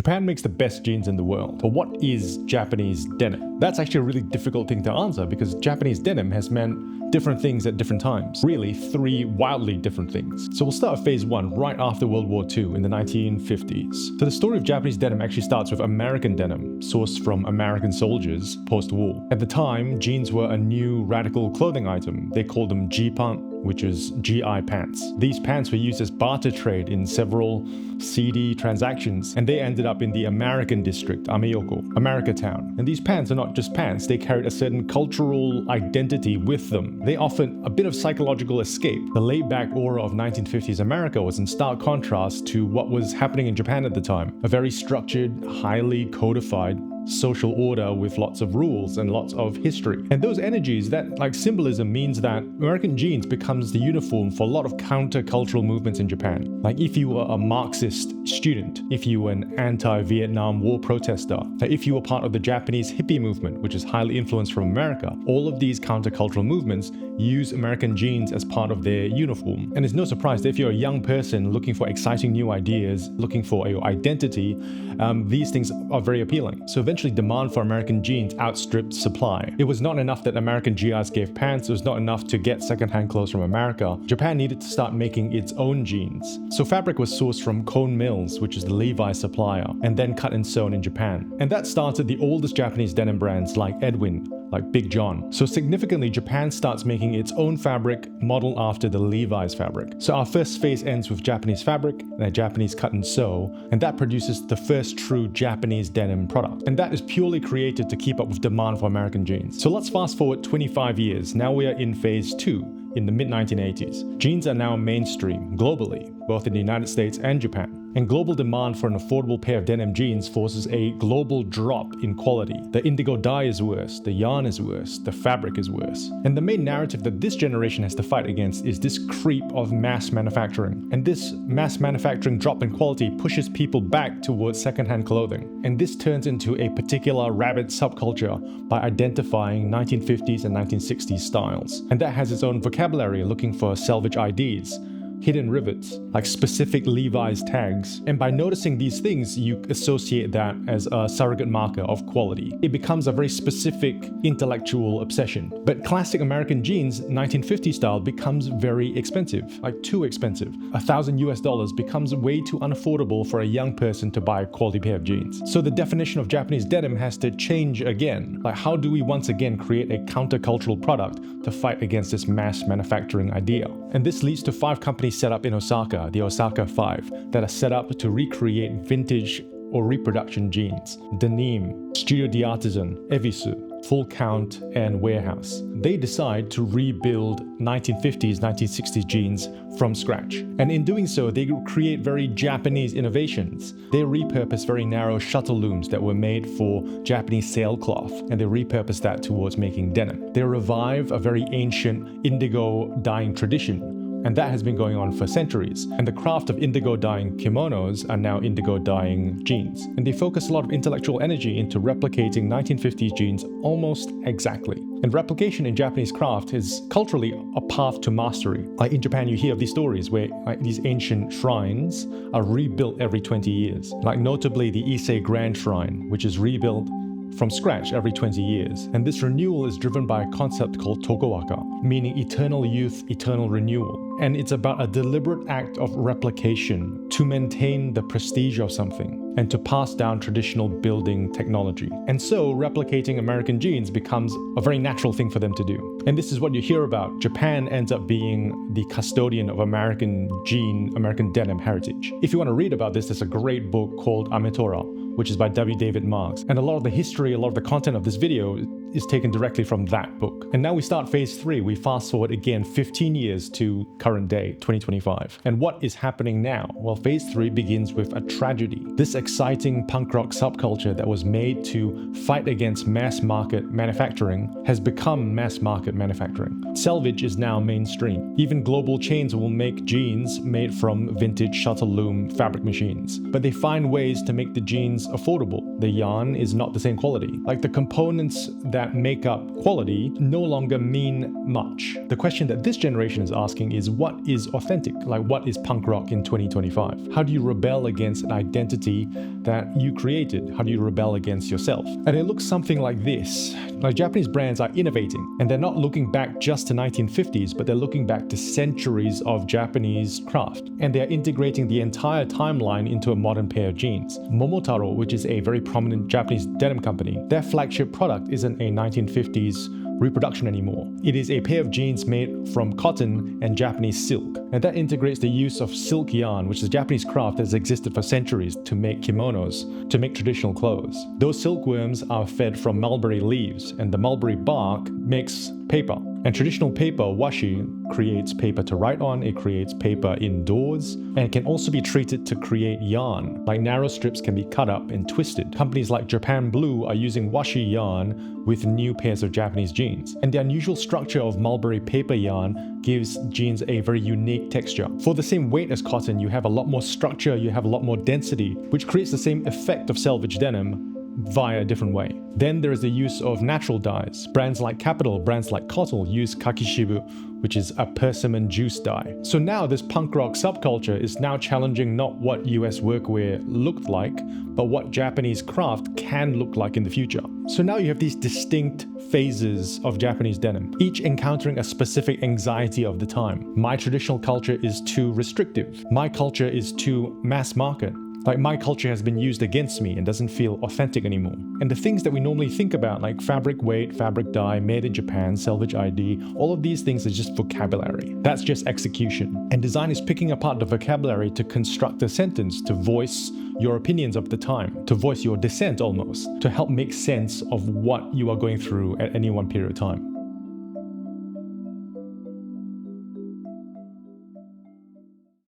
Japan makes the best jeans in the world, but what is Japanese denim? That's actually a really difficult thing to answer because Japanese denim has meant different things at different times. Really, three wildly different things. So we'll start with phase one right after World War II in the 1950s. So the story of Japanese denim actually starts with American denim, sourced from American soldiers post-war. At the time, jeans were a new radical clothing item. They called them G-pant, which is GI pants. These pants were used as barter trade in several seedy transactions, and they ended up in the American district, Ameoko, America Town. And these pants are not just pants, they carried a certain cultural identity with them. They offered a bit of psychological escape. The laid-back aura of 1950s America was in stark contrast to what was happening in Japan at the time. A very structured, highly codified social order with lots of rules and lots of history. And those energies, that like symbolism, means that American jeans becomes the uniform for a lot of countercultural movements in Japan. Like if you were a Marxist student, if you were an anti-Vietnam War protester, if you were part of the Japanese hippie movement, which is highly influenced from America, all of these countercultural movements use American jeans as part of their uniform. And it's no surprise that if you're a young person looking for exciting new ideas, looking for your identity, these things are very appealing. So eventually demand for American jeans outstripped supply. It was not enough that American GIs gave pants, it was not enough to get secondhand clothes from America. Japan needed to start making its own jeans. So fabric was sourced from Cone Mills, which is the Levi supplier, and then cut and sewn in Japan. And that started the oldest Japanese denim brands like Edwin, like Big John. So significantly, Japan starts making its own fabric modeled after the Levi's fabric. So our first phase ends with Japanese fabric and a Japanese cut and sew, and that produces the first true Japanese denim product. And that is purely created to keep up with demand for American jeans. So let's fast forward 25 years. Now we are in phase two. In the mid-1980s. Jeans are now mainstream globally, both in the United States and Japan. And global demand for an affordable pair of denim jeans forces a global drop in quality. The indigo dye is worse, the yarn is worse, the fabric is worse. And the main narrative that this generation has to fight against is this creep of mass manufacturing. And this mass manufacturing drop in quality pushes people back towards secondhand clothing. And this turns into a particular rabid subculture by identifying 1950s and 1960s styles. And that has its own vocabulary looking for Selvedge IDs, hidden rivets, like specific Levi's tags. And by noticing these things, you associate that as a surrogate marker of quality. It becomes a very specific intellectual obsession. But classic American jeans, 1950 style, becomes very expensive, like too expensive. $1,000 becomes way too unaffordable for a young person to buy a quality pair of jeans. So the definition of Japanese denim has to change again. Like, how do we once again create a countercultural product to fight against this mass manufacturing idea? And this leads to 5 companies set up in Osaka, the Osaka 5, that are set up to recreate vintage or reproduction jeans. Denim, Studio de Artisan, Evisu, Full Count, and Warehouse. They decide to rebuild 1950s, 1960s jeans from scratch. And in doing so, they create very Japanese innovations. They repurpose very narrow shuttle looms that were made for Japanese sailcloth, and they repurpose that towards making denim. They revive a very ancient indigo dyeing tradition, and that has been going on for centuries. And the craft of indigo dyeing kimonos are now indigo dyeing jeans. And they focus a lot of intellectual energy into replicating 1950s jeans almost exactly. And replication in Japanese craft is culturally a path to mastery. Like in Japan, you hear of these stories where these ancient shrines are rebuilt every 20 years. Like notably the Ise Grand Shrine, which is rebuilt from scratch every 20 years. And this renewal is driven by a concept called tokowaka, meaning eternal youth, eternal renewal. And it's about a deliberate act of replication to maintain the prestige of something and to pass down traditional building technology. And so replicating American jeans becomes a very natural thing for them to do. And this is what you hear about. Japan ends up being the custodian of American jean, American denim heritage. If you want to read about this, there's a great book called Ametora, which is by W. David Marks. And a lot of the history, a lot of the content of this video is taken directly from that book. And now we start phase 3. We fast forward again 15 years to current day, 2025. And what is happening now? Well, phase 3 begins with a tragedy. This exciting punk rock subculture that was made to fight against mass market manufacturing has become mass market manufacturing. Selvedge is now mainstream. Even global chains will make jeans made from vintage shuttle loom fabric machines. But they find ways to make the jeans affordable. The yarn is not the same quality. Like the components that that makeup quality no longer mean much. The question that this generation is asking is, what is authentic? Like, what is punk rock in 2025? How do you rebel against an identity that you created? How do you rebel against yourself? And it looks something like this. Like, Japanese brands are innovating, and they're not looking back just to 1950s, but they're looking back to centuries of Japanese craft. And they're integrating the entire timeline into a modern pair of jeans. Momotaro, which is a very prominent Japanese denim company, their flagship product isn't a 1950s Reproduction anymore. It is a pair of jeans made from cotton and Japanese silk. And that integrates the use of silk yarn, which is a Japanese craft that has existed for centuries, to make kimonos, to make traditional clothes. Those silkworms are fed from mulberry leaves, and the mulberry bark makes paper. And traditional paper, washi, creates paper to write on, it creates paper indoors, and it can also be treated to create yarn. Like, narrow strips can be cut up and twisted. Companies like Japan Blue are using washi yarn with new pairs of Japanese jeans. And the unusual structure of mulberry paper yarn gives jeans a very unique texture. For the same weight as cotton, you have a lot more structure, you have a lot more density, which creates the same effect of selvage denim via a different way. Then there is the use of natural dyes. Brands like Capital, brands like Kotal use kakishibu, which is a persimmon juice dye. So now this punk rock subculture is now challenging not what US workwear looked like, but what Japanese craft can look like in the future. So now you have these distinct phases of Japanese denim, each encountering a specific anxiety of the time. My traditional culture is too restrictive. My culture is too mass market. Like, my culture has been used against me and doesn't feel authentic anymore. And the things that we normally think about, like fabric weight, fabric dye, made in Japan, Selvedge ID, all of these things are just vocabulary. That's just execution. And design is picking apart the vocabulary to construct a sentence, to voice your opinions of the time, to voice your dissent almost, to help make sense of what you are going through at any one period of time.